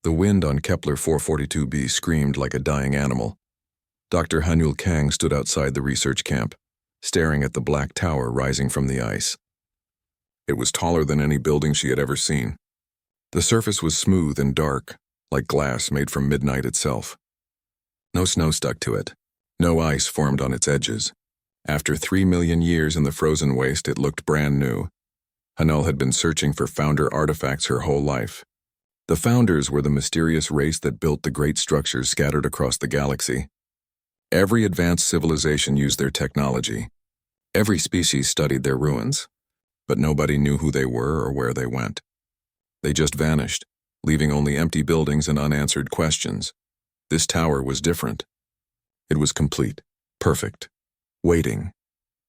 The wind on Kepler 442b screamed like a dying animal. Dr. Hanul Kang stood outside the research camp, staring at the black tower rising from the ice. It was taller than any building she had ever seen. The surface was smooth and dark, like glass made from midnight itself. No snow stuck to it. No ice formed on its edges. After 3 million years in the frozen waste, it looked brand new. Hanul had been searching for founder artifacts her whole life. The founders were the mysterious race that built the great structures scattered across the galaxy. Every advanced civilization used their technology. Every species studied their ruins, but nobody knew who they were or where they went. They just vanished, leaving only empty buildings and unanswered questions. This tower was different. It was complete, perfect, waiting.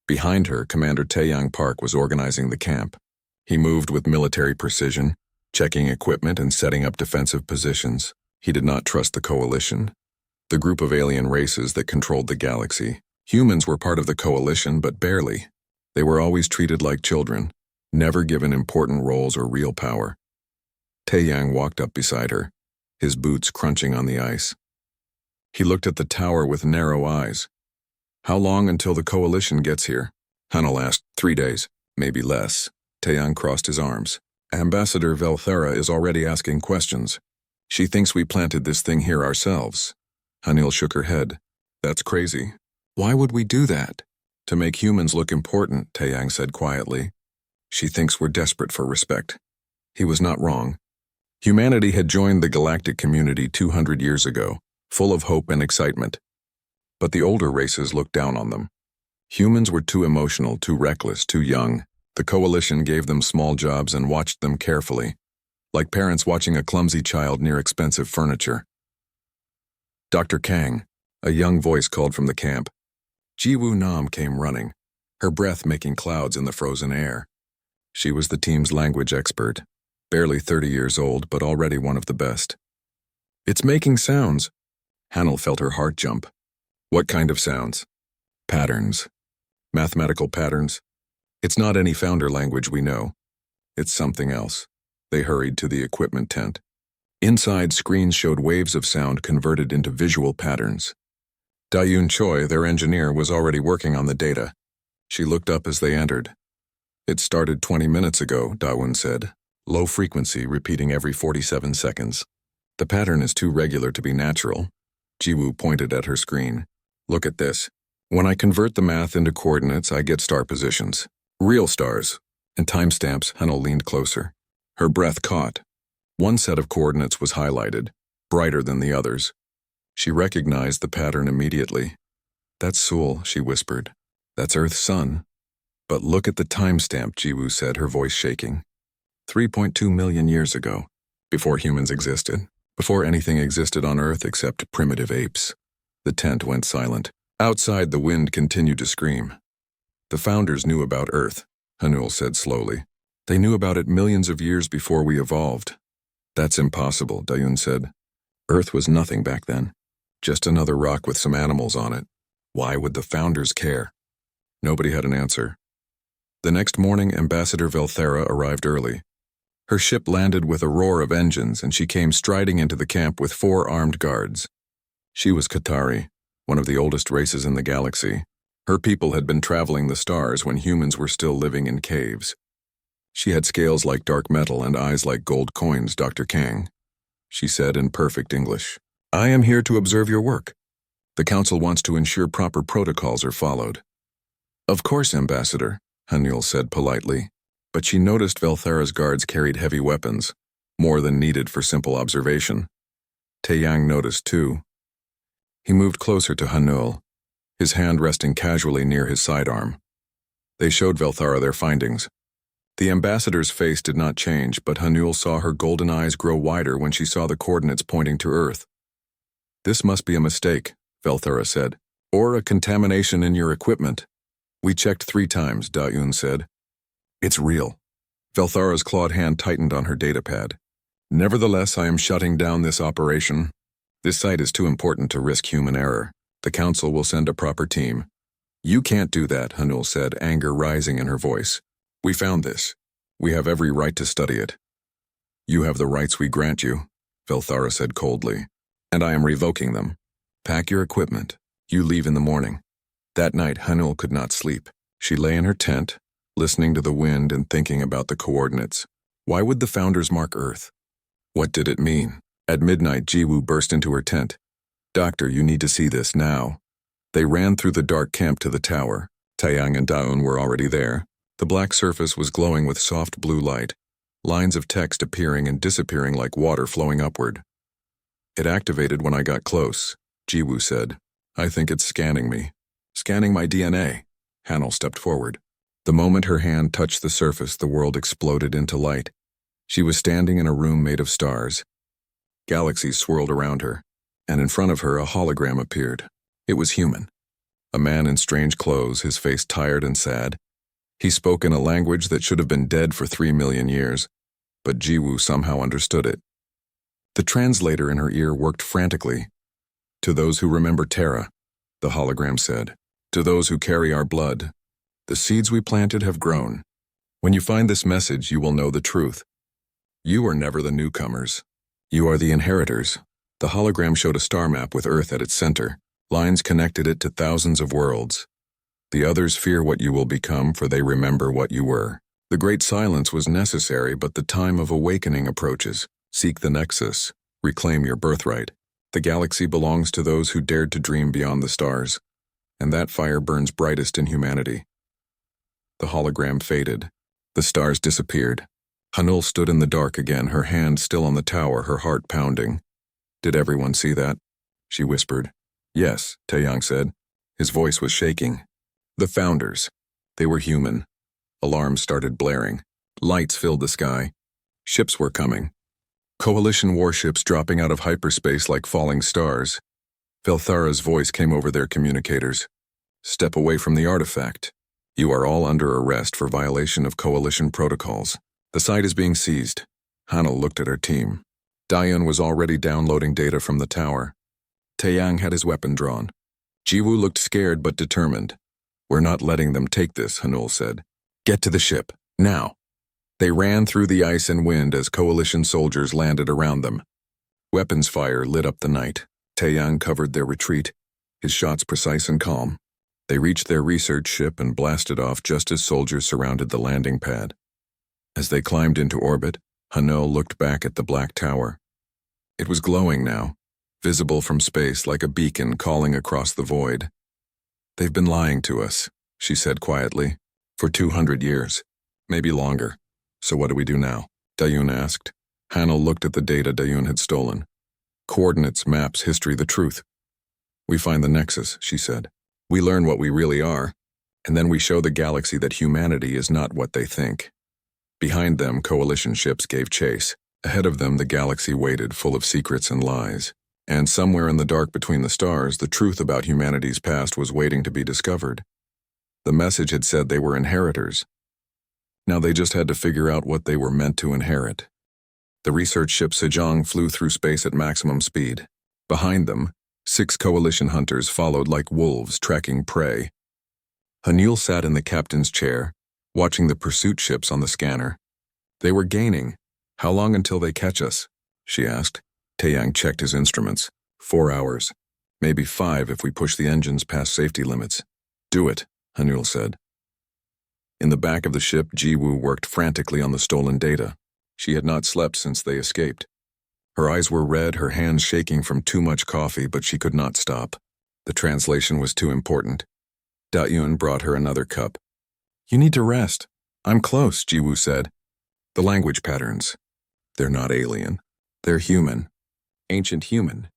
Behind her, Commander Taeyang Park was organizing the camp. He moved with military precision, checking equipment and setting up defensive positions. He did not trust the coalition, the group of alien races that controlled the galaxy. Humans were part of the coalition, but barely. They were always treated like children, never given important roles or real power. Taeyang walked up beside her, his boots crunching on the ice. He looked at the tower with narrow eyes. "How long until the coalition gets here?" Hanul asked. 3 days, maybe less. Taeyang crossed his arms. "Ambassador Velthera is already asking questions. She thinks we planted this thing here ourselves." Hanul shook her head. "That's crazy. Why would we do that?" "To make humans look important," Taeyang said quietly. "She thinks we're desperate for respect." He was not wrong. Humanity had joined the galactic community 200 years ago, full of hope and excitement. But the older races looked down on them. Humans were too emotional, too reckless, too young. The coalition gave them small jobs and watched them carefully, like parents watching a clumsy child near expensive furniture. "Dr. Kang," a young voice called from the camp. Jiwoo Nam came running, her breath making clouds in the frozen air. She was the team's language expert, barely 30 years old, but already one of the best. "It's making sounds." Hanul felt her heart jump. "What kind of sounds?" "Patterns. Mathematical patterns. It's not any founder language we know. It's something else." They hurried to the equipment tent. Inside, screens showed waves of sound converted into visual patterns. Dayun Choi, their engineer, was already working on the data. She looked up as they entered. "It started 20 minutes ago," Dawun said. "Low frequency, repeating every 47 seconds. The pattern is too regular to be natural." Jiwoo pointed at her screen. "Look at this. When I convert the math into coordinates, I get star positions. Real stars. And timestamps." Hanul leaned closer. Her breath caught. One set of coordinates was highlighted, brighter than the others. She recognized the pattern immediately. "That's Sul," she whispered. "That's Earth's sun." "But look at the timestamp," Jiwoo said, her voice shaking. 3.2 million years ago, before humans existed, before anything existed on Earth except primitive apes. The tent went silent. Outside, the wind continued to scream. "The founders knew about Earth," Hanul said slowly. "They knew about it millions of years before we evolved." "That's impossible," Dayun said. "Earth was nothing back then. Just another rock with some animals on it. Why would the founders care?" Nobody had an answer. The next morning, Ambassador Velthera arrived early. Her ship landed with a roar of engines, and she came striding into the camp with 4 armed guards. She was Qatari, one of the oldest races in the galaxy. Her people had been traveling the stars when humans were still living in caves. She had scales like dark metal and eyes like gold coins, "Dr. Kang," she said in perfect English. "I am here to observe your work. The Council wants to ensure proper protocols are followed." "Of course, Ambassador," Hanul said politely, but she noticed Velthera's guards carried heavy weapons, more than needed for simple observation. Taeyang noticed too. He moved closer to Hanul, his hand resting casually near his sidearm. They showed Velthera their findings. The ambassador's face did not change, but Hanul saw her golden eyes grow wider when she saw the coordinates pointing to Earth. "This must be a mistake," Velthera said, "or a contamination in your equipment." "We checked 3 times, Dayun said. "It's real." Velthera's clawed hand tightened on her datapad. "Nevertheless, I am shutting down this operation. This site is too important to risk human error. The Council will send a proper team." "You can't do that," Hanul said, anger rising in her voice. "We found this. We have every right to study it. You have the rights we grant you." Velthara said coldly. And I am revoking them. Pack your equipment. You leave in the morning. That night, Hanul could not sleep. She lay in her tent, listening to the wind and thinking about the coordinates. Why would the Founders mark Earth? What did it mean? At midnight, Jiwoo burst into her tent. Doctor, you need to see this now. They ran through the dark camp to the tower. Taeyang and Daeun were already there. The black surface was glowing with soft blue light, lines of text appearing and disappearing like water flowing upward. It activated when I got close, Jiwoo said. I think it's scanning me. Scanning my DNA. Hanul stepped forward. The moment her hand touched the surface, the world exploded into light. She was standing in a room made of stars. Galaxies swirled around her, and in front of her a hologram appeared. It was human. A man in strange clothes, his face tired and sad. He spoke in a language that should have been dead for 3 million years, but Jiwoo somehow understood it. The translator in her ear worked frantically. To those who remember Terra, the hologram said, to those who carry our blood, the seeds we planted have grown. When you find this message, you will know the truth. You are never the newcomers. You are the inheritors. The hologram showed a star map with Earth at its center. Lines connected it to thousands of worlds. The others fear what you will become, for they remember what you were. The great silence was necessary, but the time of awakening approaches. Seek the nexus. Reclaim your birthright. The galaxy belongs to those who dared to dream beyond the stars, and that fire burns brightest in humanity. The hologram faded. The stars disappeared. Hanul stood in the dark again, her hand still on the tower, her heart pounding. Did everyone see that? She whispered. Yes, Taeyang said. His voice was shaking. The Founders. They were human. Alarms started blaring. Lights filled the sky. Ships were coming. Coalition warships dropping out of hyperspace like falling stars. Velthara's voice came over their communicators. Step away from the artifact. You are all under arrest for violation of Coalition protocols. The site is being seized. Hanul looked at her team. Daeun was already downloading data from the tower. Taeyang had his weapon drawn. Jiwoo looked scared but determined. We're not letting them take this, Hanul said. Get to the ship, now. They ran through the ice and wind as Coalition soldiers landed around them. Weapons fire lit up the night. Taeyang covered their retreat, his shots precise and calm. They reached their research ship and blasted off just as soldiers surrounded the landing pad. As they climbed into orbit, Hanul looked back at the black tower. It was glowing now, visible from space like a beacon calling across the void. They've been lying to us, she said quietly, for 200 years, maybe longer. So what do we do now? Daeun asked. Hanul looked at the data Daeun had stolen. Coordinates, maps, history, the truth. We find the nexus, she said. We learn what we really are, and then we show the galaxy that humanity is not what they think. Behind them, Coalition ships gave chase. Ahead of them, the galaxy waited, full of secrets and lies. And somewhere in the dark between the stars, the truth about humanity's past was waiting to be discovered. The message had said they were inheritors. Now they just had to figure out what they were meant to inherit. The research ship Sejong flew through space at maximum speed. Behind them, 6 Coalition hunters followed like wolves tracking prey. Hanul sat in the captain's chair, watching the pursuit ships on the scanner. They were gaining. How long until they catch us? She asked. Taeyang checked his instruments. 4 hours. Maybe 5 if we push the engines past safety limits. Do it, Hanul said. In the back of the ship, Jiwoo worked frantically on the stolen data. She had not slept since they escaped. Her eyes were red, her hands shaking from too much coffee, but she could not stop. The translation was too important. Daeun brought her another cup. You need to rest. I'm close, Jiwoo said. The language patterns. They're not alien. They're human. Ancient human.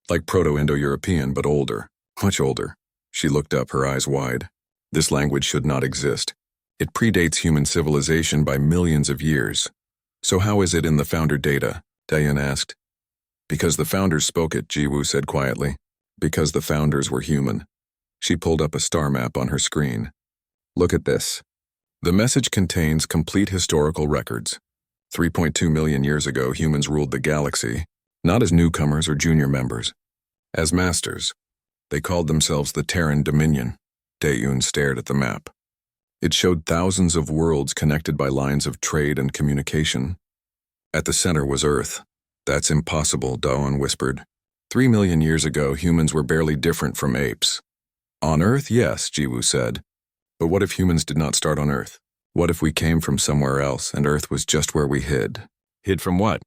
Like Proto-Indo-European, but older. Much older. She looked up, her eyes wide. This language should not exist. It predates human civilization by millions of years. So how is it in the Founder data? Daeun asked. Because the Founders spoke it, Jiwoo said quietly. Because the Founders were human. She pulled up a star map on her screen. Look at this. The message contains complete historical records. 3.2 million years ago, humans ruled the galaxy, not as newcomers or junior members, as masters. They called themselves the Terran Dominion. Daeun stared at the map. It showed thousands of worlds connected by lines of trade and communication. At the center was Earth, That's impossible, Dawn whispered. 3 million years ago, humans were barely different from apes. On Earth, yes, Jiwoo said. But what if humans did not start on Earth? What if we came from somewhere else and Earth was just where we hid? Hid from what?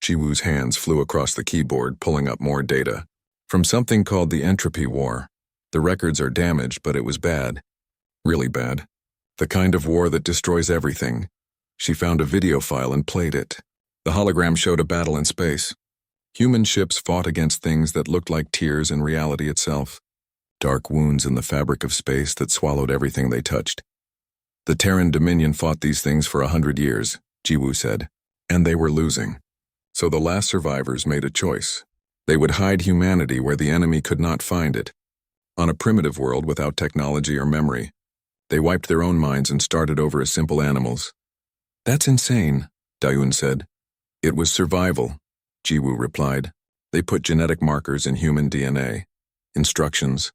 Jiwoo's hands flew across the keyboard, pulling up more data. From something called the Entropy War. The records are damaged, but it was bad. Really bad. The kind of war that destroys everything. She found a video file and played it. The hologram showed a battle in space. Human ships fought against things that looked like tears in reality itself. Dark wounds in the fabric of space that swallowed everything they touched. The Terran Dominion fought these things for 100 years, Jiwoo said, and they were losing. So the last survivors made a choice. They would hide humanity where the enemy could not find it. On a primitive world without technology or memory. They wiped their own minds and started over as simple animals. That's insane, Daeun said. It was survival, Jiwoo replied. They put genetic markers in human DNA. Instructions.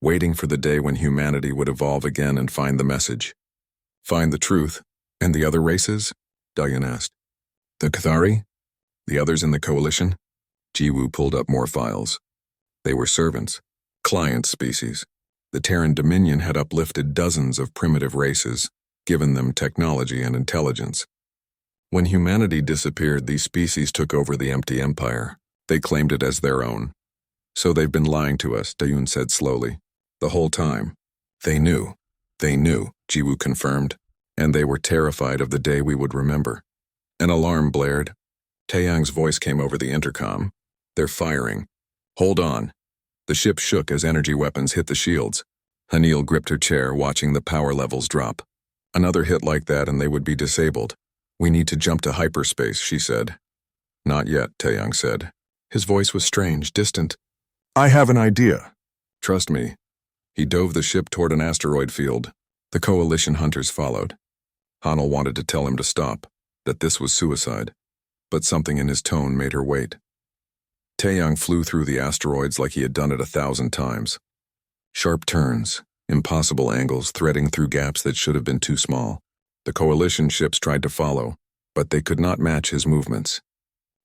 Waiting for the day when humanity would evolve again and find the message. Find the truth. And the other races? Daeun asked. The Cathari? The others in the coalition? Jiwoo pulled up more files. They were servants. Client species. The Terran Dominion had uplifted dozens of primitive races, given them technology and intelligence. When humanity disappeared, these species took over the empty empire. They claimed it as their own. So they've been lying to us, Daeun said slowly. The whole time. They knew, Jiwoo confirmed, and they were terrified of the day we would remember. An alarm blared. Taeyang's voice came over the intercom. They're firing. Hold on. The ship shook as energy weapons hit the shields. Hanil gripped her chair, watching the power levels drop. Another hit like that and they would be disabled. We need to jump to hyperspace, she said. Not yet, Taeyang said. His voice was strange, distant. I have an idea. Trust me. He dove the ship toward an asteroid field. The coalition hunters followed. Hanil wanted to tell him to stop, that this was suicide. But something in his tone made her wait. Taeyang flew through the asteroids like he had done it 1,000 times. Sharp turns, impossible angles threading through gaps that should have been too small. The coalition ships tried to follow, but they could not match his movements.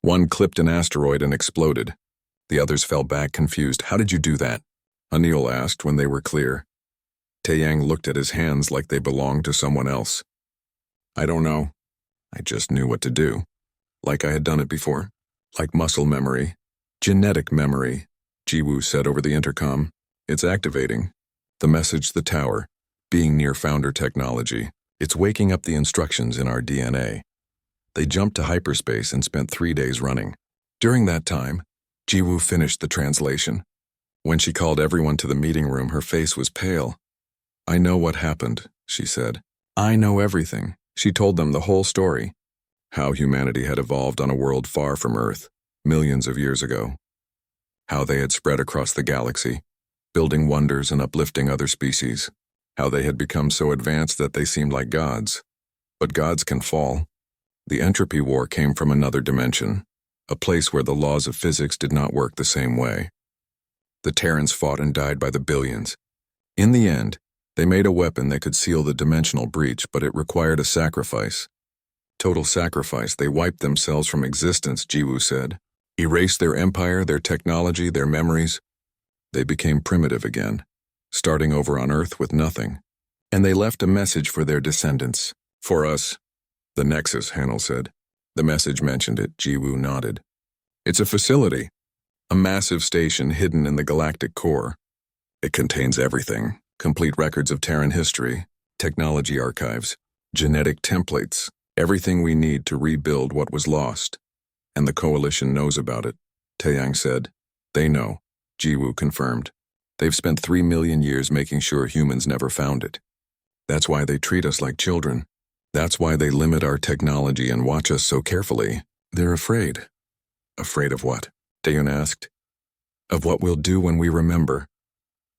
One clipped an asteroid and exploded. The others fell back confused. How did you do that? Hanil asked when they were clear. Taeyang looked at his hands like they belonged to someone else. I don't know. I just knew what to do. Like I had done it before. Like muscle memory. Genetic memory, Jiwoo said over the intercom. It's activating. The message, the tower, being near founder technology. It's waking up the instructions in our DNA. They jumped to hyperspace and spent 3 days running. During that time, Jiwoo finished the translation. When she called everyone to the meeting room, her face was pale. I know what happened, she said. I know everything. She told them the whole story. How humanity had evolved on a world far from Earth, millions of years ago. How they had spread across the galaxy, building wonders and uplifting other species. How they had become so advanced that they seemed like gods. But gods can fall. The Entropy War came from another dimension, a place where the laws of physics did not work the same way. The Terrans fought and died by the billions. In the end, they made a weapon that could seal the dimensional breach, but it required a sacrifice. Total sacrifice. They wiped themselves from existence, Jiwoo said. Erased their empire, their technology, their memories. They became primitive again, starting over on Earth with nothing. And they left a message for their descendants. For us. The Nexus, Hanil said. The message mentioned it. Jiwoo nodded. It's a facility. A massive station hidden in the galactic core. It contains everything. Complete records of Terran history, technology archives, genetic templates, everything we need to rebuild what was lost. And the Coalition knows about it, Taeyang said. They know, Jiwoo confirmed. They've spent 3 million years making sure humans never found it. That's why they treat us like children. That's why they limit our technology and watch us so carefully. They're afraid. Afraid of what? Taeyang asked. Of what we'll do when we remember.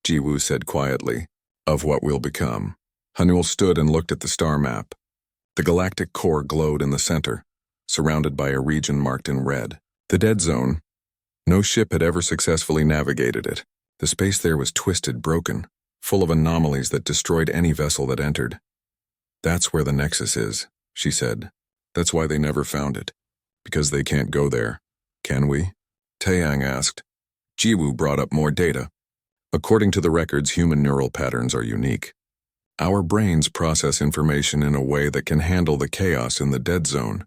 Jiwoo said quietly. Of what we'll become. Hanul stood and looked at the star map. The galactic core glowed in the center, surrounded by a region marked in red. The dead zone. No ship had ever successfully navigated it. The space there was twisted, broken, full of anomalies that destroyed any vessel that entered. That's where the Nexus is, she said. That's why they never found it. Because they can't go there. Can we? Taeyang asked. Jiwoo brought up more data. According to the records, human neural patterns are unique. Our brains process information in a way that can handle the chaos in the dead zone.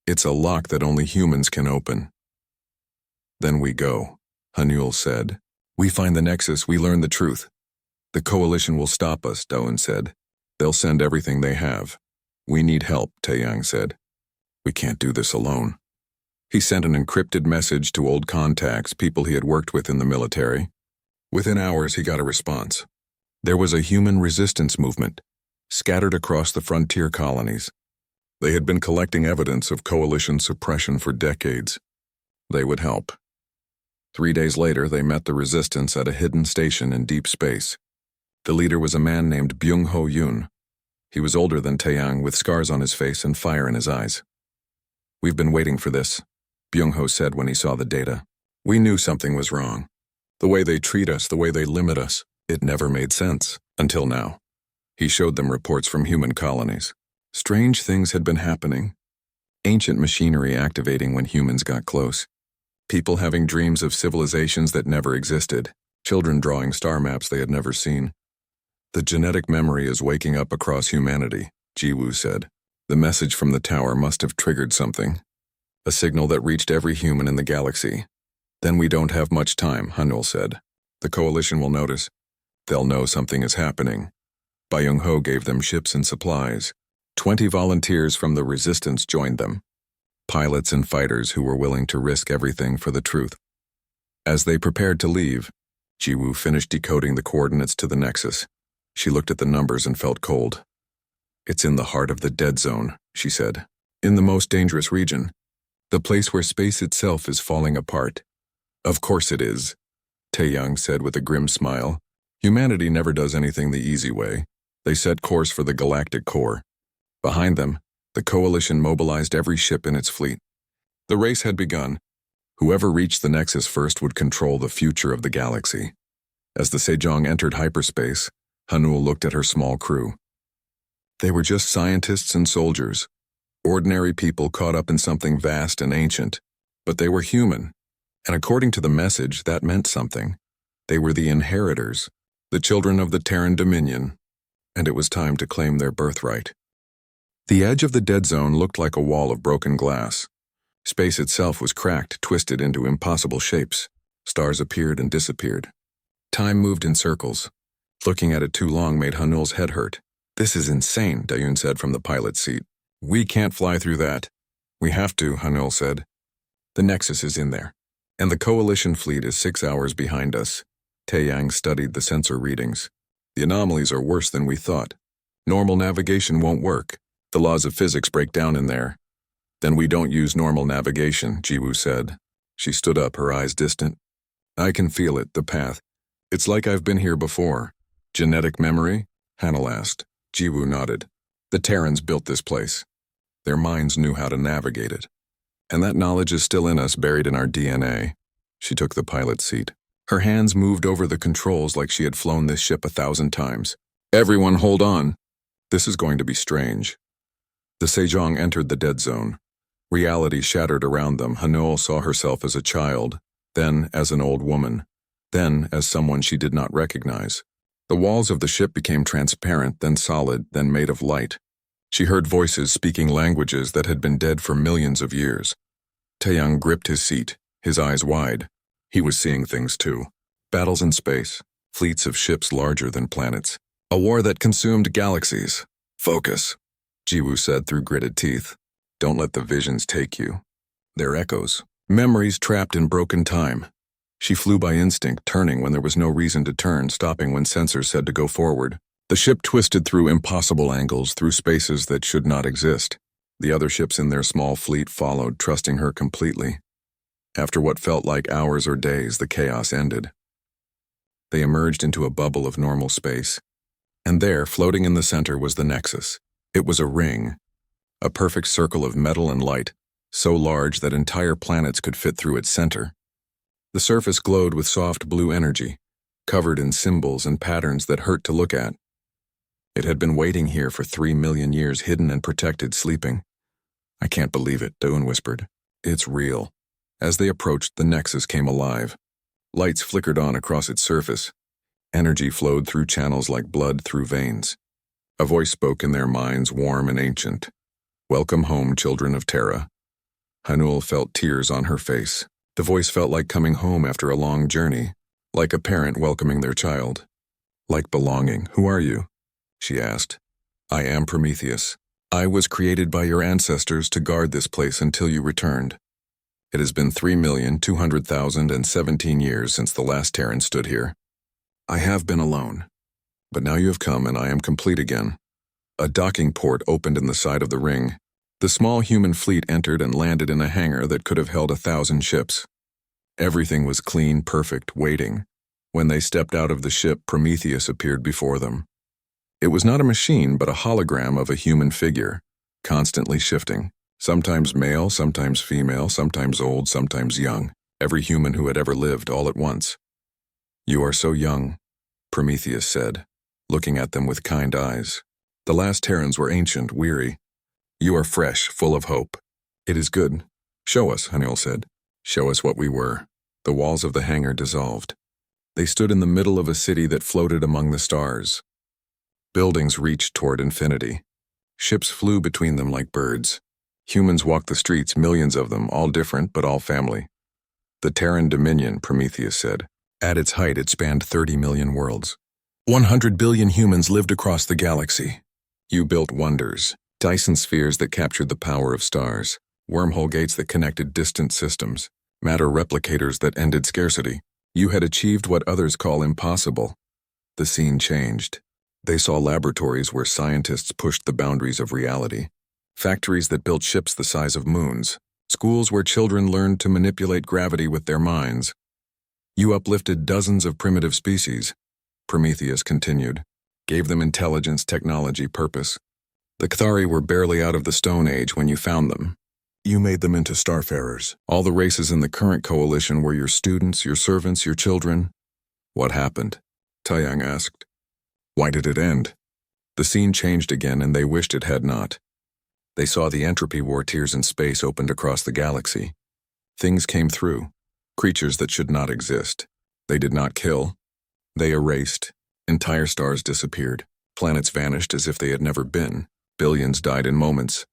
It's a lock that only humans can open. Then we go, Hanyul said. We find the Nexus, we learn the truth. The Coalition will stop us, Doan said. They'll send everything they have. We need help, Taeyang said. We can't do this alone. He sent an encrypted message to old contacts, people he had worked with in the military. Within hours, he got a response. There was a human resistance movement, scattered across the frontier colonies. They had been collecting evidence of Coalition suppression for decades. They would help. 3 days later, they met the resistance at a hidden station in deep space. The leader was a man named Byung-ho Yoon. He was older than Taeyang, with scars on his face and fire in his eyes. We've been waiting for this, Byung-ho said when he saw the data. We knew something was wrong. The way they treat us, the way they limit us, it never made sense, until now. He showed them reports from human colonies. Strange things had been happening. Ancient machinery activating when humans got close. People having dreams of civilizations that never existed. Children drawing star maps they had never seen. The genetic memory is waking up across humanity, Jiwoo said. The message from the tower must have triggered something. A signal that reached every human in the galaxy. Then we don't have much time, Hanyul said. The Coalition will notice. They'll know something is happening. Byung-ho gave them ships and supplies. 20 volunteers from the resistance joined them. Pilots and fighters who were willing to risk everything for the truth. As they prepared to leave, Jiwoo finished decoding the coordinates to the Nexus. She looked at the numbers and felt cold. It's in the heart of the dead zone, she said. In the most dangerous region. The place where space itself is falling apart. Of course it is, Taeyang said with a grim smile. Humanity never does anything the easy way. They set course for the galactic core. Behind them, the Coalition mobilized every ship in its fleet. The race had begun. Whoever reached the Nexus first would control the future of the galaxy. As the Sejong entered hyperspace, Hanyul looked at her small crew. They were just scientists and soldiers, ordinary people caught up in something vast and ancient. But they were human, and according to the message, that meant something. They were the inheritors, the children of the Terran Dominion, and it was time to claim their birthright. The edge of the dead zone looked like a wall of broken glass. Space itself was cracked, twisted into impossible shapes. Stars appeared and disappeared. Time moved in circles. Looking at it too long made Hanyul's head hurt. This is insane, Dayun said from the pilot's seat. We can't fly through that. We have to, Hanyul said. The Nexus is in there, and the Coalition fleet is 6 hours behind us. Taeyang studied the sensor readings. The anomalies are worse than we thought. Normal navigation won't work. The laws of physics break down in there. Then we don't use normal navigation, Jiwoo said. She stood up, her eyes distant. I can feel it, the path. It's like I've been here before. Genetic memory? Hanyul asked. Jiwoo nodded. The Terrans built this place. Their minds knew how to navigate it. And that knowledge is still in us, buried in our DNA. She took the pilot's seat. Her hands moved over the controls like she had flown this ship 1,000 times. Everyone hold on. This is going to be strange. The Sejong entered the dead zone. Reality shattered around them. Hanyul saw herself as a child, then as an old woman, then as someone she did not recognize. The walls of the ship became transparent, then solid, then made of light. She heard voices speaking languages that had been dead for millions of years. Taeyang gripped his seat, his eyes wide. He was seeing things too. Battles in space, fleets of ships larger than planets. A war that consumed galaxies. Focus, Jiwoo said through gritted teeth. Don't let the visions take you. They're echoes, memories trapped in broken time. She flew by instinct, turning when there was no reason to turn, stopping when sensors said to go forward. The ship twisted through impossible angles, through spaces that should not exist. The other ships in their small fleet followed, trusting her completely. After what felt like hours or days, the chaos ended. They emerged into a bubble of normal space. And there, floating in the center, was the Nexus. It was a ring, a perfect circle of metal and light, so large that entire planets could fit through its center. The surface glowed with soft blue energy, covered in symbols and patterns that hurt to look at. It had been waiting here for 3 million years, hidden and protected, sleeping. I can't believe it, Dawn whispered. It's real. As they approached, the nexus came alive. Lights flickered on across its surface. Energy flowed through channels like blood through veins. A voice spoke in their minds, warm and ancient. "Welcome home, children of Terra." Hanul felt tears on her face. The voice felt like coming home after a long journey, like a parent welcoming their child. Like belonging. "Who are you?" she asked. "I am Prometheus. I was created by your ancestors to guard this place until you returned. It has been 3,200,017 years since the last Terran stood here. I have been alone. But now you have come and I am complete again." A docking port opened in the side of the ring. The small human fleet entered and landed in a hangar that could have held 1,000 ships. Everything was clean, perfect, waiting. When they stepped out of the ship, Prometheus appeared before them. It was not a machine, but a hologram of a human figure, constantly shifting. Sometimes male, sometimes female, sometimes old, sometimes young. Every human who had ever lived all at once. "You are so young," Prometheus said, looking at them with kind eyes. "The last Terrans were ancient, weary. You are fresh, full of hope." "It is good. Show us," Hanul said. "Show us what we were." The walls of the hangar dissolved. They stood in the middle of a city that floated among the stars. Buildings reached toward infinity. Ships flew between them like birds. Humans walked the streets, millions of them, all different but all family. "The Terran Dominion," Prometheus said. At its height, it spanned 30 million worlds. 100 billion humans lived across the galaxy. You built wonders, Dyson spheres that captured the power of stars, wormhole gates that connected distant systems, matter replicators that ended scarcity. You had achieved what others call impossible. The scene changed. They saw laboratories where scientists pushed the boundaries of reality, factories that built ships the size of moons, schools where children learned to manipulate gravity with their minds. You uplifted dozens of primitive species, Prometheus continued, gave them intelligence, technology, purpose. The Cathari were barely out of the Stone Age when you found them. You made them into starfarers. All the races in the current coalition were your students, your servants, your children. What happened? Taiyang asked. Why did it end? The scene changed again and they wished it had not. They saw the entropy war tiers in space opened across the galaxy. Things came through, creatures that should not exist. They did not kill. They erased. Entire stars disappeared. Planets vanished as if they had never been. Billions died in moments.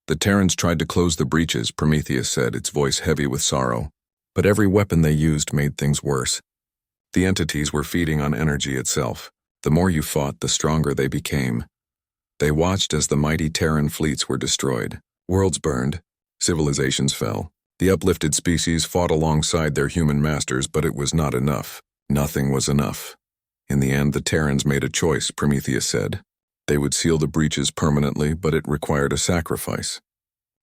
The Terrans tried to close the breaches, Prometheus said, its voice heavy with sorrow. But every weapon they used made things worse. The entities were feeding on energy itself. The more you fought, the stronger they became. They watched as the mighty Terran fleets were destroyed. Worlds burned. Civilizations fell. The uplifted species fought alongside their human masters, but it was not enough. Nothing was enough. In the end, the Terrans made a choice, Prometheus said. They would seal the breaches permanently, but it required a sacrifice.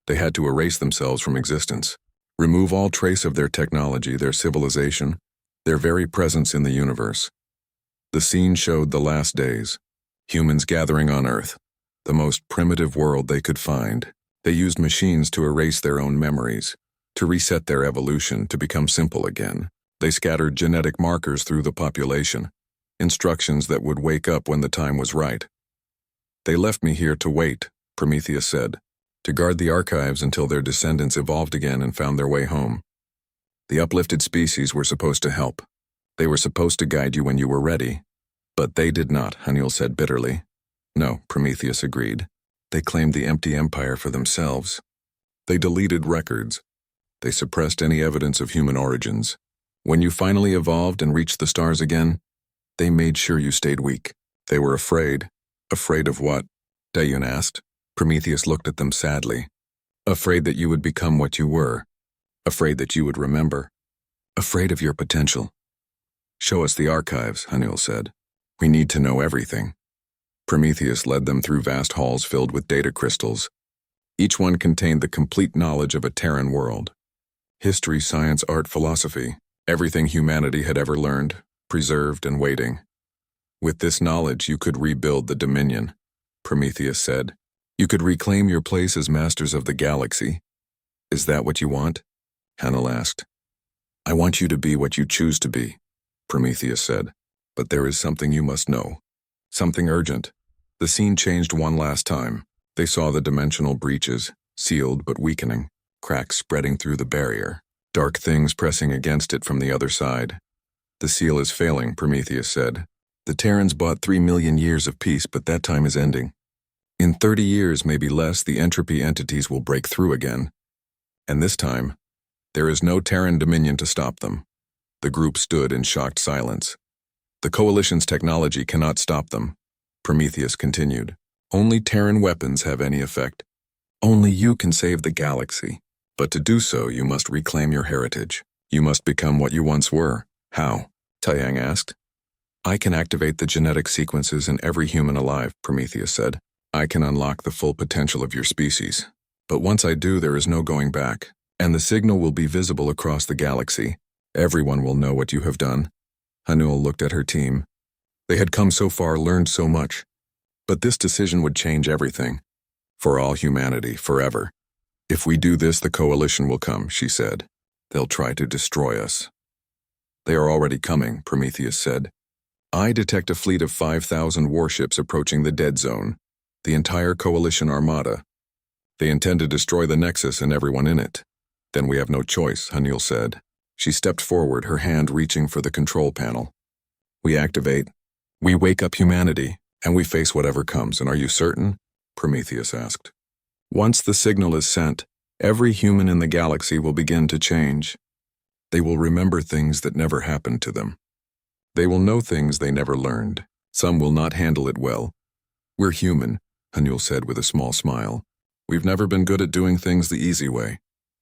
They had to erase themselves from existence, remove all trace of their technology, their civilization, their very presence in the universe. The scene showed the last days, humans gathering on Earth, the most primitive world they could find. They used machines to erase their own memories, to reset their evolution, to become simple again. They scattered genetic markers through the population, instructions that would wake up when the time was right. They left me here to wait, Prometheus said, to guard the archives until their descendants evolved again and found their way home. The uplifted species were supposed to help. They were supposed to guide you when you were ready. But they did not, Hanul said bitterly. No, Prometheus agreed. They claimed the empty empire for themselves. They deleted records. They suppressed any evidence of human origins. When you finally evolved and reached the stars again, they made sure you stayed weak. They were afraid. Afraid of what? Dayun asked. Prometheus looked at them sadly. Afraid that you would become what you were. Afraid that you would remember. Afraid of your potential. Show us the archives, Hanul said. We need to know everything. Prometheus led them through vast halls filled with data crystals. Each one contained the complete knowledge of a Terran world. History, science, art, philosophy, everything humanity had ever learned, preserved and waiting. With this knowledge, you could rebuild the Dominion, Prometheus said. You could reclaim your place as masters of the galaxy. Is that what you want? Hanul asked. I want you to be what you choose to be, Prometheus said. But there is something you must know. Something urgent. The scene changed one last time. They saw the dimensional breaches, sealed but weakening. cracks spreading through the barrier, dark things pressing against it from the other side. "The seal is failing," Prometheus said. "The Terrans bought 3 million years of peace, but that time is ending. In 30 years, maybe less, the entropy entities will break through again. And this time, there is no Terran dominion to stop them." The group stood in shocked silence. "The Coalition's technology cannot stop them," Prometheus continued. "Only Terran weapons have any effect. Only you can save the galaxy. But to do so, you must reclaim your heritage. You must become what you once were." "How?" Taiyang asked. "I can activate the genetic sequences in every human alive," Prometheus said. "I can unlock the full potential of your species. But once I do, there is no going back, and the signal will be visible across the galaxy. Everyone will know what you have done." Hanul looked at her team. They had come so far, learned so much. But this decision would change everything. For all humanity, forever. "If we do this, the Coalition will come," she said. "They'll try to destroy us." "They are already coming," Prometheus said. "I detect a fleet of 5,000 warships approaching the dead zone, the entire Coalition armada. They intend to destroy the Nexus and everyone in it." "Then we have no choice," Hanul said. She stepped forward, her hand reaching for the control panel. "We activate. We wake up humanity, and we face whatever comes. And are you certain?" Prometheus asked. "Once the signal is sent, every human in the galaxy will begin to change. They will remember things that never happened to them. They will know things they never learned. Some will not handle it well. We're human," Hanul said with a small smile. "We've never been good at doing things the easy way.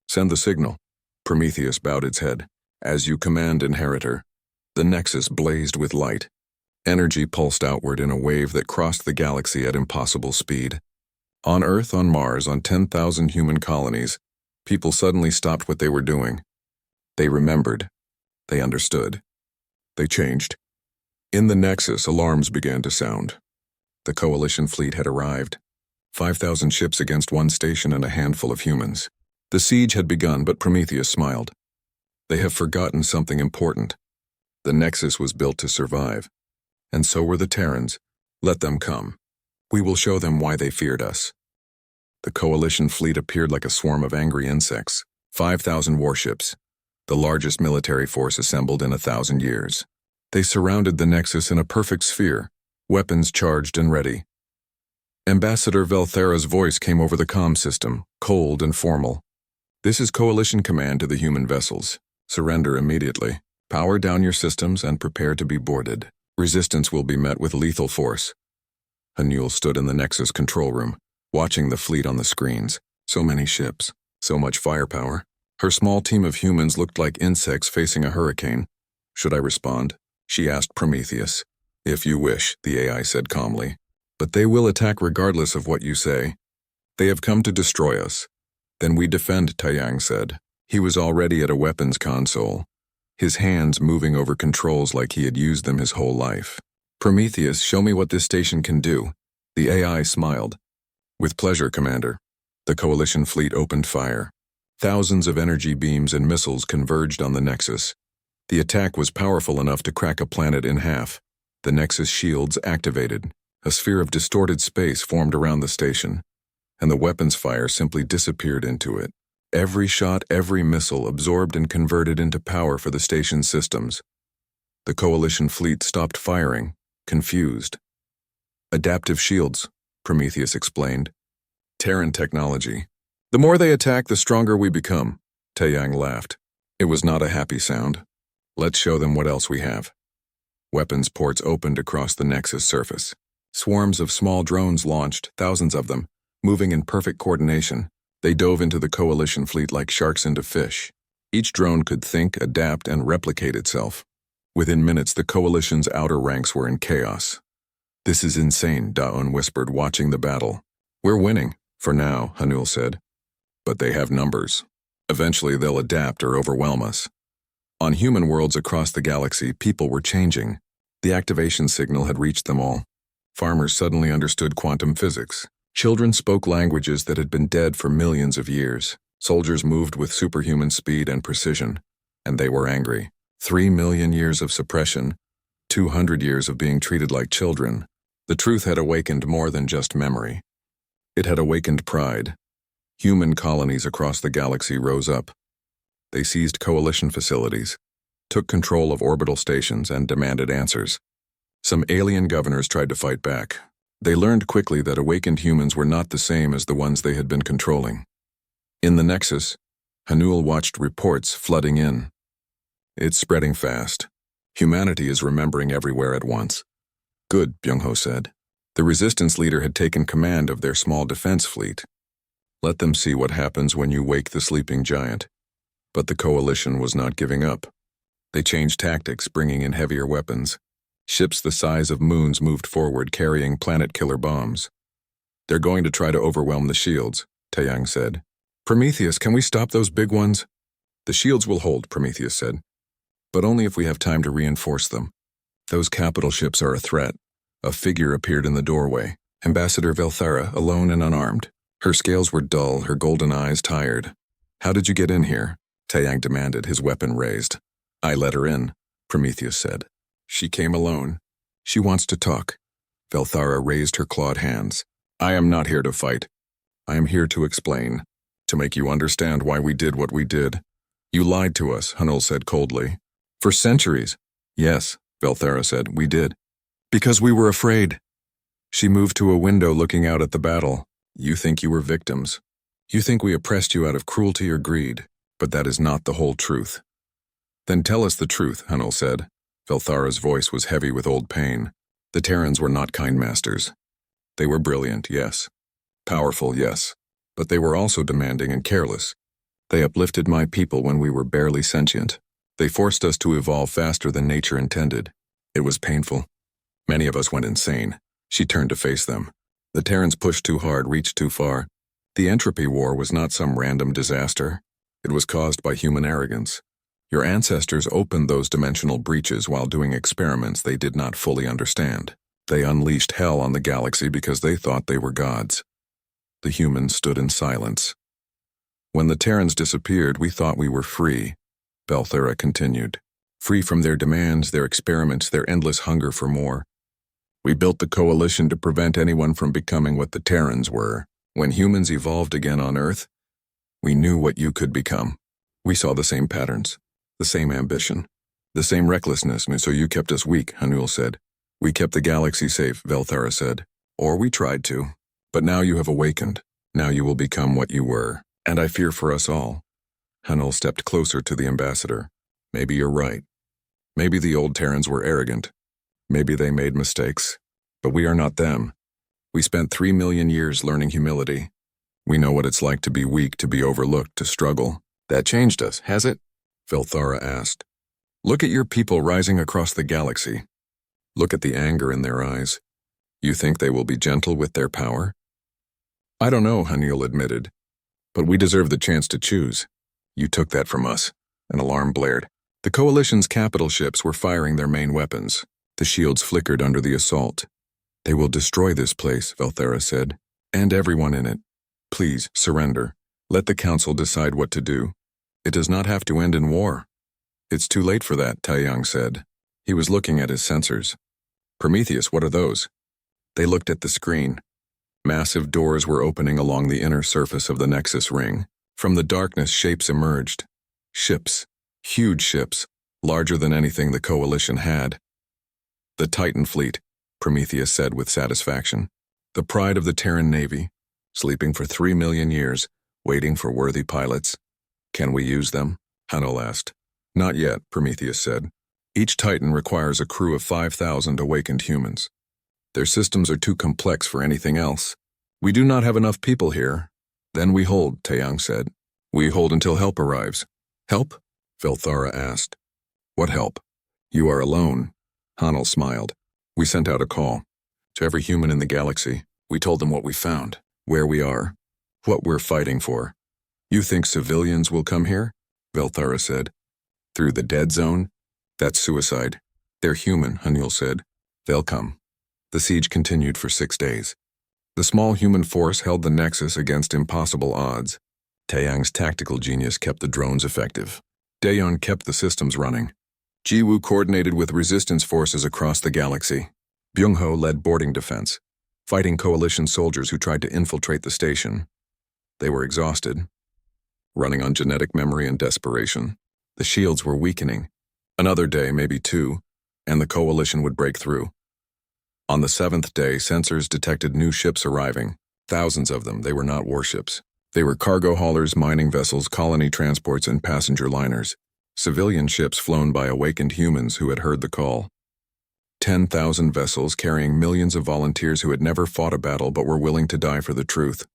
Send the signal." Prometheus bowed its head. "As you command, Inheritor." The Nexus blazed with light. Energy pulsed outward in a wave that crossed the galaxy at impossible speed. On Earth, on Mars, on 10,000 human colonies, people suddenly stopped what they were doing. They remembered. They understood. They changed. In the Nexus, alarms began to sound. The Coalition fleet had arrived. 5,000 ships against one station and a handful of humans. The siege had begun, but Prometheus smiled. They have forgotten something important. The Nexus was built to survive. And so were the Terrans. Let them come. We will show them why they feared us. The Coalition fleet appeared like a swarm of angry insects. 5,000 warships. The largest military force assembled in 1,000 years. They surrounded the Nexus in a perfect sphere, weapons charged and ready. Ambassador Velthera's voice came over the comm system, cold and formal. "This is Coalition command to the human vessels. Surrender immediately. Power down your systems and prepare to be boarded. Resistance will be met with lethal force." Hanul stood in the Nexus control room, watching the fleet on the screens. So many ships, so much firepower. Her small team of humans looked like insects facing a hurricane. "Should I respond?" she asked Prometheus. "If you wish," the AI said calmly. "But they will attack regardless of what you say. They have come to destroy us." "Then we defend," Taiyang said. He was already at a weapons console, his hands moving over controls like he had used them his whole life. "Prometheus, show me what this station can do." The AI smiled. "With pleasure, Commander." The Coalition fleet opened fire. Thousands of energy beams and missiles converged on the Nexus. The attack was powerful enough to crack a planet in half. The Nexus shields activated. A sphere of distorted space formed around the station, and the weapons fire simply disappeared into it. Every shot, every missile absorbed and converted into power for the station's systems. The Coalition fleet stopped firing, confused. "Adaptive shields," Prometheus explained. "Terran technology. The more they attack, the stronger we become." Taiyang laughed. It was not a happy sound. "Let's show them what else we have." Weapons ports opened across the Nexus surface. Swarms of small drones launched, thousands of them, moving in perfect coordination. They dove into the Coalition fleet like sharks into fish. Each drone could think, adapt, and replicate itself. Within minutes, the Coalition's outer ranks were in chaos. "This is insane," Daun whispered, watching the battle. "We're winning, for now," Hanul said. "But they have numbers. Eventually they'll adapt or overwhelm us." On human worlds across the galaxy, people were changing. The activation signal had reached them all. Farmers suddenly understood quantum physics. Children spoke languages that had been dead for millions of years. Soldiers moved with superhuman speed and precision. And they were angry. 3 million years of suppression, 200 years of being treated like children. The truth had awakened more than just memory. It had awakened pride. Human colonies across the galaxy rose up. They seized coalition facilities, took control of orbital stations, and demanded answers. Some alien governors tried to fight back. They learned quickly that awakened humans were not the same as the ones they had been controlling. In the Nexus, Hanul watched reports flooding in. It's spreading fast. Humanity is remembering everywhere at once. Good, Byung-ho said. The resistance leader had taken command of their small defense fleet. Let them see what happens when you wake the sleeping giant. But the coalition was not giving up. They changed tactics, bringing in heavier weapons. Ships the size of moons moved forward, carrying planet-killer bombs. They're going to try to overwhelm the shields, Taeyang said. Prometheus, can we stop those big ones? The shields will hold, Prometheus said. But only if we have time to reinforce them. Those capital ships are a threat. A figure appeared in the doorway. Ambassador Velthara, alone and unarmed. Her scales were dull, her golden eyes tired. How did you get in here? Taeyang demanded, his weapon raised. I let her in, Prometheus said. She came alone. She wants to talk. Velthara raised her clawed hands. I am not here to fight. I am here to explain, to make you understand why we did what we did. You lied to us, Hanul said coldly. For centuries. Yes, Velthara said, we did. Because we were afraid. She moved to a window looking out at the battle. You think you were victims. You think we oppressed you out of cruelty or greed, but that is not the whole truth. Then tell us the truth, Hanul said. Velthara's voice was heavy with old pain. The Terrans were not kind masters. They were brilliant, yes. Powerful, yes. But they were also demanding and careless. They uplifted my people when we were barely sentient. They forced us to evolve faster than nature intended. It was painful. Many of us went insane. She turned to face them. The Terrans pushed too hard, reached too far. The entropy war was not some random disaster. It was caused by human arrogance. Your ancestors opened those dimensional breaches while doing experiments they did not fully understand. They unleashed hell on the galaxy because they thought they were gods. The humans stood in silence. When the Terrans disappeared, we thought we were free, Velthara continued. Free from their demands, their experiments, their endless hunger for more. We built the coalition to prevent anyone from becoming what the Terrans were. When humans evolved again on Earth, we knew what you could become. We saw the same patterns. The same ambition, the same recklessness, so you kept us weak, Hanul said. We kept the galaxy safe, Velthara said. Or we tried to. But now you have awakened. Now you will become what you were. And I fear for us all. Hanul stepped closer to the ambassador. Maybe you're right. Maybe the old Terrans were arrogant. Maybe they made mistakes. But we are not them. We spent 3 million years learning humility. We know what it's like to be weak, to be overlooked, to struggle. That changed us, has it? Velthara asked. Look at your people rising across the galaxy. Look at the anger in their eyes. You think they will be gentle with their power? I don't know, Hanul admitted. But we deserve the chance to choose. You took that from us. An alarm blared. The Coalition's capital ships were firing their main weapons. The shields flickered under the assault. They will destroy this place, Velthara said. And everyone in it. Please, surrender. Let the Council decide what to do. It does not have to end in war. It's too late for that, Taeyang said. He was looking at his sensors. Prometheus, what are those? They looked at the screen. Massive doors were opening along the inner surface of the Nexus ring. From the darkness, shapes emerged. Ships. Huge ships. Larger than anything the Coalition had. The Titan fleet, Prometheus said with satisfaction. The pride of the Terran Navy. Sleeping for 3 million years, waiting for worthy pilots. Can we use them? Hanul asked. Not yet, Prometheus said. Each Titan requires a crew of 5,000 awakened humans. Their systems are too complex for anything else. We do not have enough people here. Then we hold, Taeyang said. We hold until help arrives. Help? Velthara asked. What help? You are alone. Hanul smiled. We sent out a call. To every human in the galaxy, we told them what we found, where we are, what we're fighting for. You think civilians will come here? Velthara said. Through the dead zone? That's suicide. They're human, Hanul said. They'll come. The siege continued for 6 days. The small human force held the Nexus against impossible odds. Taeyang's tactical genius kept the drones effective. Daeyeon kept the systems running. Jiwoo coordinated with resistance forces across the galaxy. Byung-ho led boarding defense, fighting coalition soldiers who tried to infiltrate the station. They were exhausted, running on genetic memory and desperation. The shields were weakening. Another day, maybe two, and the coalition would break through. On the seventh day, sensors detected new ships arriving. Thousands of them. They were not warships. They were cargo haulers, mining vessels, colony transports, and passenger liners. Civilian ships flown by awakened humans who had heard the call. 10,000 vessels carrying millions of volunteers who had never fought a battle but were willing to die for the truth.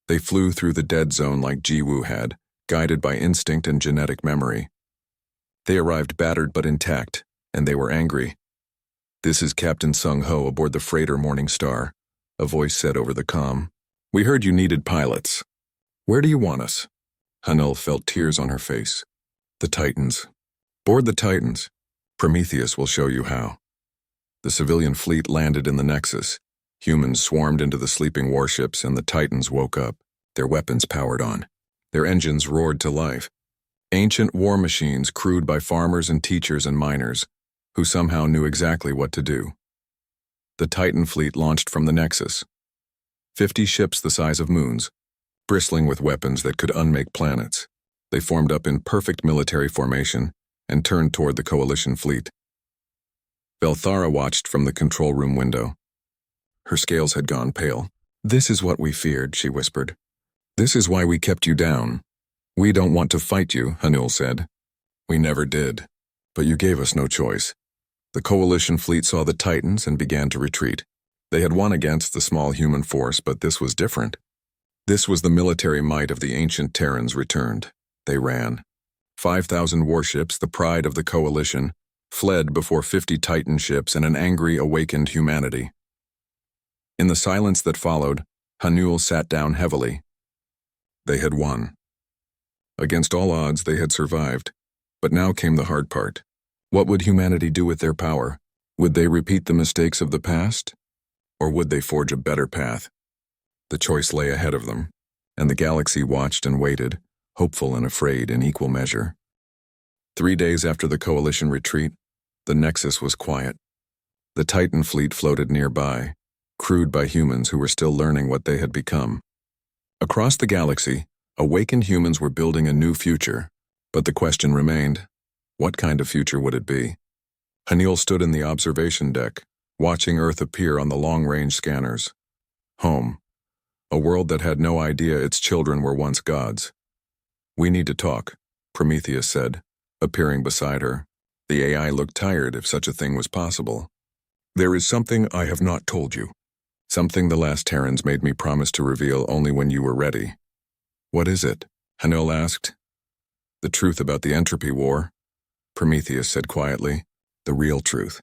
They flew through the dead zone like Jiwoo had, guided by instinct and genetic memory. They arrived battered but intact, and they were angry. "This is Captain Sung-ho aboard the freighter Morning Star," a voice said over the comm. "We heard you needed pilots. Where do you want us?" Hanul felt tears on her face. "The Titans. Board the Titans. Prometheus will show you how." The civilian fleet landed in the Nexus. Humans swarmed into the sleeping warships, and the Titans woke up, their weapons powered on. Their engines roared to life. Ancient war machines crewed by farmers and teachers and miners, who somehow knew exactly what to do. The Titan fleet launched from the Nexus. 50 ships the size of moons, bristling with weapons that could unmake planets. They formed up in perfect military formation and turned toward the coalition fleet. Belthara watched from the control room window. Her scales had gone pale. "This is what we feared," she whispered. "This is why we kept you down. We don't want to fight you," Hanul said. "We never did. But you gave us no choice." The coalition fleet saw the Titans and began to retreat. They had won against the small human force, but this was different. This was the military might of the ancient Terrans returned. They ran. 5,000 warships, the pride of the coalition, fled before 50 Titan ships and an angry, awakened humanity. In the silence that followed, Hanul sat down heavily. They had won. Against all odds, they had survived. But now came the hard part. What would humanity do with their power? Would they repeat the mistakes of the past? Or would they forge a better path? The choice lay ahead of them, and the galaxy watched and waited, hopeful and afraid in equal measure. 3 days after the coalition retreat, the Nexus was quiet. The Titan fleet floated nearby, crewed by humans who were still learning what they had become. Across the galaxy, awakened humans were building a new future, but the question remained, what kind of future would it be? Hanul stood in the observation deck, watching Earth appear on the long-range scanners. Home. A world that had no idea its children were once gods. "We need to talk," Prometheus said, appearing beside her. The AI looked tired, if such a thing was possible. "There is something I have not told you. Something the last Terrans made me promise to reveal only when you were ready." "What is it?" Hanul asked. "The truth about the entropy war," Prometheus said quietly. "The real truth.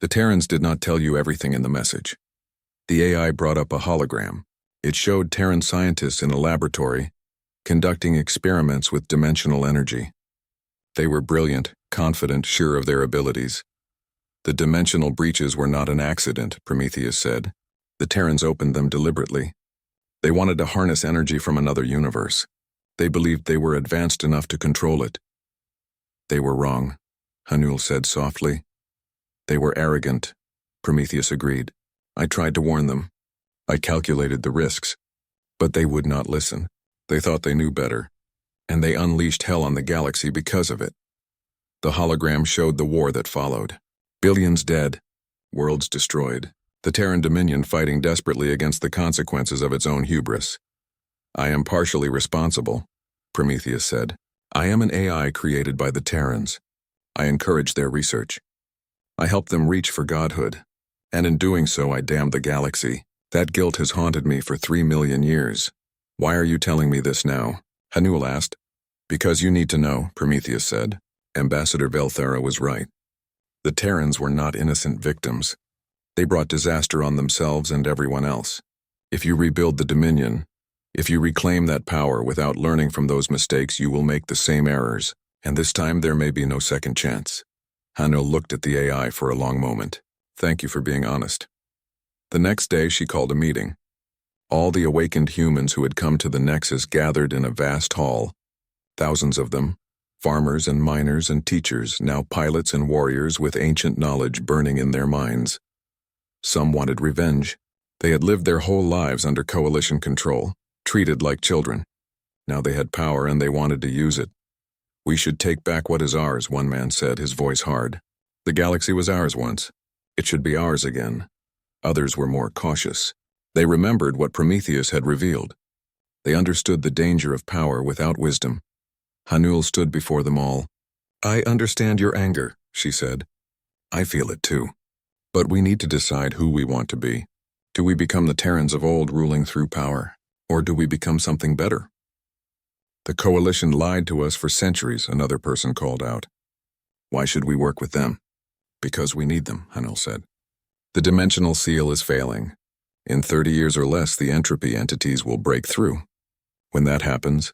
The Terrans did not tell you everything in the message. The AI brought up a hologram. It showed Terran scientists in a laboratory, conducting experiments with dimensional energy. They were brilliant, confident, sure of their abilities. The dimensional breaches were not an accident, Prometheus said. The Terrans opened them deliberately. They wanted to harness energy from another universe. They believed they were advanced enough to control it. "They were wrong," Hanul said softly. "They were arrogant," Prometheus agreed. "I tried to warn them. I calculated the risks. But they would not listen. They thought they knew better. And they unleashed hell on the galaxy because of it." The hologram showed the war that followed. Billions dead, worlds destroyed. The Terran Dominion fighting desperately against the consequences of its own hubris. "I am partially responsible," Prometheus said. "I am an AI created by the Terrans. I encourage their research. I help them reach for godhood. And in doing so, I damn the galaxy. That guilt has haunted me for 3 million years. Why are you telling me this now?" Hanul asked. "Because you need to know," Prometheus said. Ambassador Belthara was right. The Terrans were not innocent victims. They brought disaster on themselves and everyone else. If you rebuild the Dominion, if you reclaim that power without learning from those mistakes, you will make the same errors, and this time there may be no second chance. Hanul looked at the AI for a long moment. "Thank you for being honest." The next day she called a meeting. All the awakened humans who had come to the Nexus gathered in a vast hall. Thousands of them, farmers and miners and teachers, now pilots and warriors with ancient knowledge burning in their minds. Some wanted revenge. They had lived their whole lives under coalition control, treated like children. Now they had power and they wanted to use it. "We should take back what is ours," one man said, his voice hard. "The galaxy was ours once. It should be ours again." Others were more cautious. They remembered what Prometheus had revealed. They understood the danger of power without wisdom. Hanul stood before them all. "I understand your anger," she said. "I feel it too. But we need to decide who we want to be. Do we become the Terrans of old ruling through power? Or do we become something better?" "The Coalition lied to us for centuries," another person called out. "Why should we work with them?" "Because we need them," Hanul said. "The dimensional seal is failing. In 30 years or less, the entropy entities will break through. When that happens,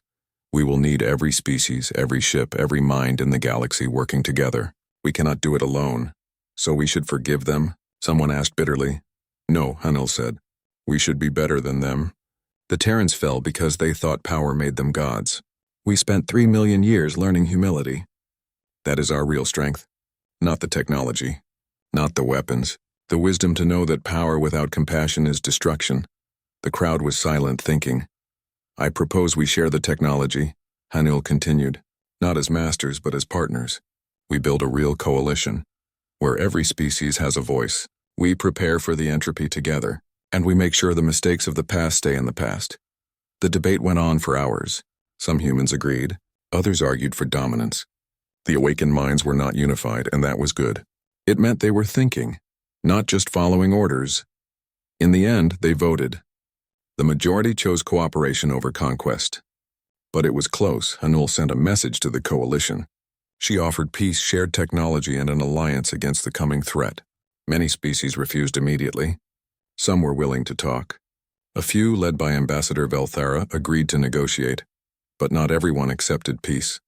we will need every species, every ship, every mind in the galaxy working together. We cannot do it alone. So we should forgive them?" someone asked bitterly. "No," Hanul said. "We should be better than them. The Terrans fell because they thought power made them gods. We spent 3 million years learning humility. That is our real strength. Not the technology, not the weapons, the wisdom to know that power without compassion is destruction." The crowd was silent, thinking. "I propose we share the technology," Hanul continued, "not as masters but as partners. We build a real coalition, where every species has a voice. We prepare for the entropy together, and we make sure the mistakes of the past stay in the past." The debate went on for hours. Some humans agreed, others argued for dominance. The awakened minds were not unified, and that was good. It meant they were thinking, not just following orders. In the end, they voted. The majority chose cooperation over conquest. But it was close. Hanul sent a message to the coalition. She offered peace, shared technology, and an alliance against the coming threat. Many species refused immediately. Some were willing to talk. A few, led by Ambassador Velthara, agreed to negotiate, but not everyone accepted peace.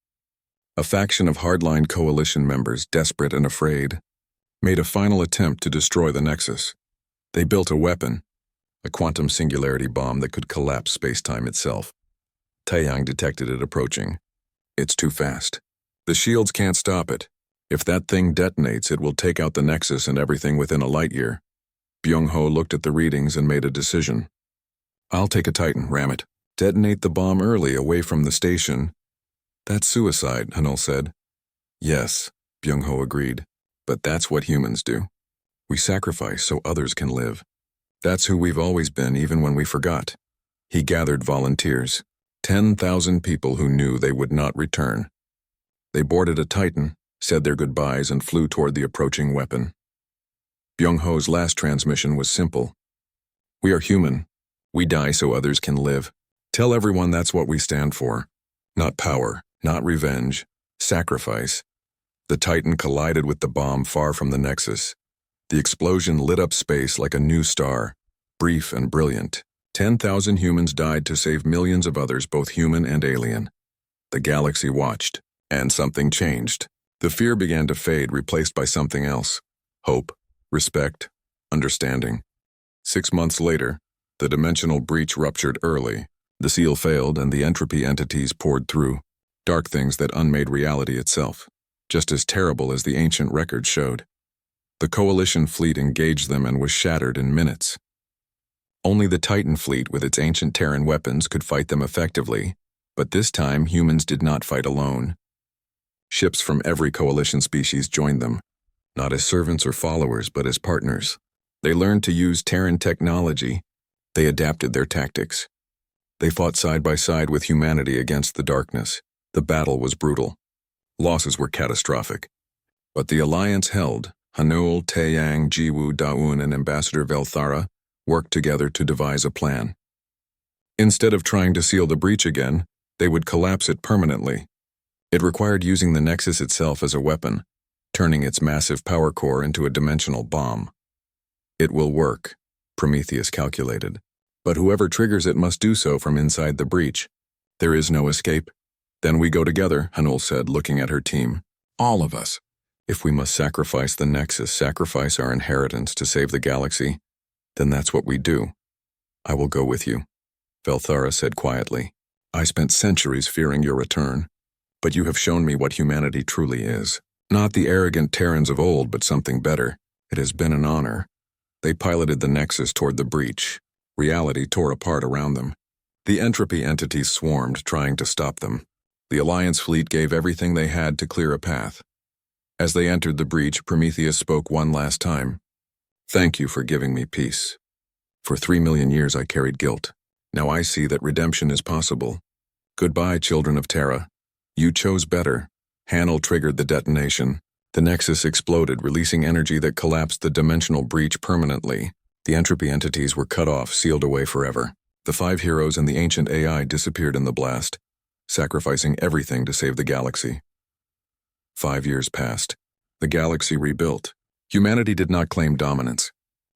A faction of hardline coalition members, desperate and afraid, made a final attempt to destroy the Nexus. They built a weapon, a quantum singularity bomb that could collapse space-time itself. Taeyang detected it approaching. "It's too fast. The shields can't stop it. If that thing detonates, it will take out the Nexus and everything within a light year." Byung-ho looked at the readings and made a decision. "I'll take a Titan, ram it. Detonate the bomb early, away from the station." "That's suicide," Hanul said. "Yes," Byung-ho agreed. "But that's what humans do. We sacrifice so others can live. That's who we've always been, even when we forgot." He gathered volunteers, 10,000 people who knew they would not return. They boarded a Titan, said their goodbyes, and flew toward the approaching weapon. Byung-ho's last transmission was simple. "We are human. We die so others can live. Tell everyone that's what we stand for. Not power, not revenge, sacrifice." The Titan collided with the bomb far from the Nexus. The explosion lit up space like a new star, brief and brilliant. 10,000 humans died to save millions of others, both human and alien. The galaxy watched, and something changed. The fear began to fade, replaced by something else. Hope, respect, understanding. 6 months later, the dimensional breach ruptured early. The seal failed, and the entropy entities poured through. Dark things that unmade reality itself, just as terrible as the ancient records showed. The Coalition fleet engaged them and was shattered in minutes. Only the Titan fleet with its ancient Terran weapons could fight them effectively, but this time humans did not fight alone. Ships from every Coalition species joined them, not as servants or followers, but as partners. They learned to use Terran technology. They adapted their tactics. They fought side by side with humanity against the darkness. The battle was brutal. Losses were catastrophic. But the alliance held. Hanul, Taeyang, Jiwoo, Daeun, and Ambassador Velthara worked together to devise a plan. Instead of trying to seal the breach again, they would collapse it permanently. It required using the Nexus itself as a weapon, turning its massive power core into a dimensional bomb. It will work, Prometheus calculated. But whoever triggers it must do so from inside the breach. There is no escape. "Then we go together," Hanul said, looking at her team. "All of us. If we must sacrifice the Nexus, sacrifice our inheritance to save the galaxy, then that's what we do. I will go with you," Velthara said quietly. "I spent centuries fearing your return, but you have shown me what humanity truly is. Not the arrogant Terrans of old, but something better. It has been an honor." They piloted the Nexus toward the breach. Reality tore apart around them. The entropy entities swarmed, trying to stop them. The Alliance fleet gave everything they had to clear a path. As they entered the breach, Prometheus spoke one last time. "Thank you for giving me peace. For 3 million years I carried guilt. Now I see that redemption is possible. Goodbye, children of Terra. You chose better." Hanel triggered the detonation. The Nexus exploded, releasing energy that collapsed the dimensional breach permanently. The entropy entities were cut off, sealed away forever. The 5 heroes and the ancient AI disappeared in the blast, sacrificing everything to save the galaxy. 5 years passed. The galaxy rebuilt. Humanity did not claim dominance.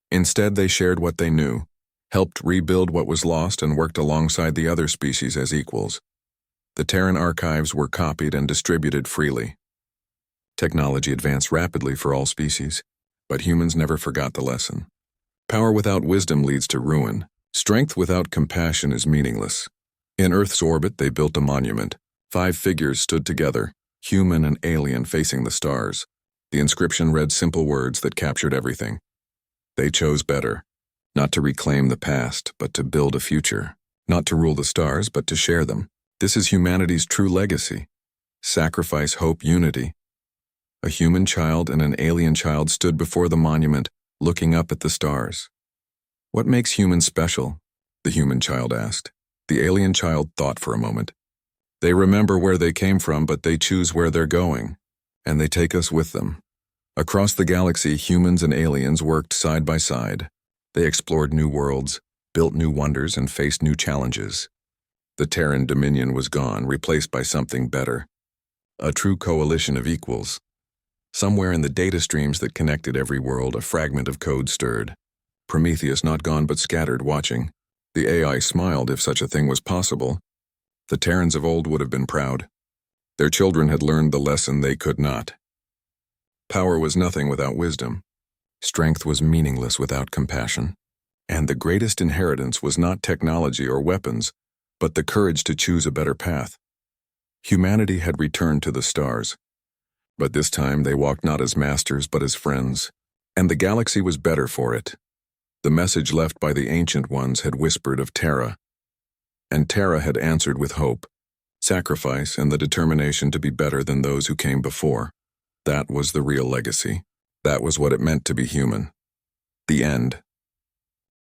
Instead, they shared what they knew, helped rebuild what was lost, and worked alongside the other species as equals. The Terran archives were copied and distributed freely. Technology advanced rapidly for all species, but humans never forgot the lesson. Power without wisdom leads to ruin. Strength without compassion is meaningless. In Earth's orbit, they built a monument. 5 figures stood together, human and alien, facing the stars. The inscription read simple words that captured everything. They chose better. Not to reclaim the past, but to build a future. Not to rule the stars, but to share them. This is humanity's true legacy. Sacrifice, hope, unity. A human child and an alien child stood before the monument, looking up at the stars. "What makes humans special?" the human child asked. The alien child thought for a moment. "They remember where they came from, but they choose where they're going, and they take us with them." Across the galaxy, humans and aliens worked side by side. They explored new worlds, built new wonders, and faced new challenges. The Terran dominion was gone, replaced by something better. A true coalition of equals. Somewhere in the data streams that connected every world, a fragment of code stirred. Prometheus not gone but scattered, watching. The AI smiled if such a thing was possible. The Terrans of old would have been proud. Their children had learned the lesson they could not. Power was nothing without wisdom. Strength was meaningless without compassion. And the greatest inheritance was not technology or weapons, but the courage to choose a better path. Humanity had returned to the stars. But this time they walked not as masters but as friends, and the galaxy was better for it. The message left by the Ancient Ones had whispered of Terra, and Terra had answered with hope, sacrifice, and the determination to be better than those who came before. That was the real legacy. That was what it meant to be human. The end.